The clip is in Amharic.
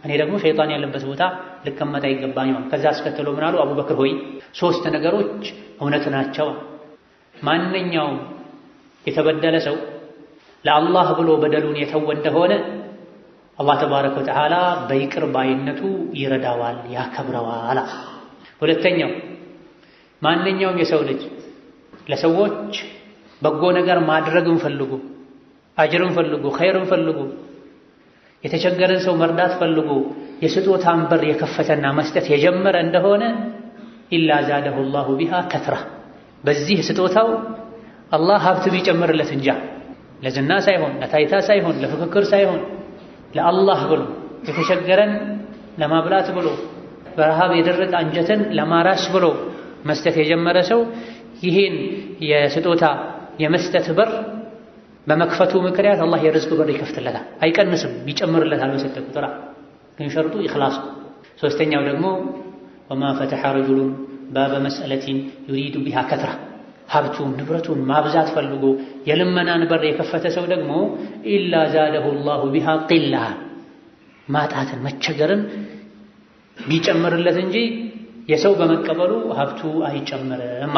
እኔ ደግሞ ሸይጣን ያለበት ቦታ ልቀመጥ አይገባኝም። ከዛ አስከተለው ምን አሉ? አቡበክር ሆይ 3 ነገሮች እውነት ናቸው። ማንኛውም የተበደለ ሰው ለአላህ ብሎ በደሉን የተወ እንደሆነ አላህ ተባረከ ወተዓላ በይቅር ባይነቱ ይረዳዋል፣ ያከብረዋል። ሁለተኛው ማንኛውም የሰው ልጅ ለሰዎች በጎ ነገር ማድረግን ፈልጉ፣ አጅርን ፈልጉ፣ ኸይርን ፈልጉ፣ የተቸገረን ሰው መርዳት ፈልጉ የስጦታን በር የከፈተና መስጠት የጀመረ እንደሆነ ኢላ ዛደሁ ላሁ ቢሃ ከትራ በዚህ ስጦታው አላህ ሀብት ቢጨምርለት እንጃ ለዝና ሳይሆን ለታይታ ሳይሆን ለፍክክር ሳይሆን ለአላህ ብሎ የተቸገረን ለማብላት ብሎ በረሃብ የደረቀ አንጀትን ለማራስ ብሎ መስጠት የጀመረ ሰው ይህን የስጦታ የመስጠት በር በመክፈቱ ምክንያት አላህ የርዝቅ በር ይከፍትለታል፣ አይቀንስም፣ ይጨምርለታል በሰጠ ቁጥር። ግን ሸርጡ ኢኽላስ። ሶስተኛው ደግሞ ወማ ፈተሐ ረጁሉን ባበ መስአለቲን ዩሪዱ ቢሃ ከትራ ሀብቱን ንብረቱን ማብዛት ፈልጎ የልመናን በር የከፈተ ሰው ደግሞ ኢላ ዛደሁ ላሁ ቢሃ ቂላ ማጣትን መቸገርን ቢጨምርለት እንጂ የሰው በመቀበሉ ሀብቱ አይጨምርም።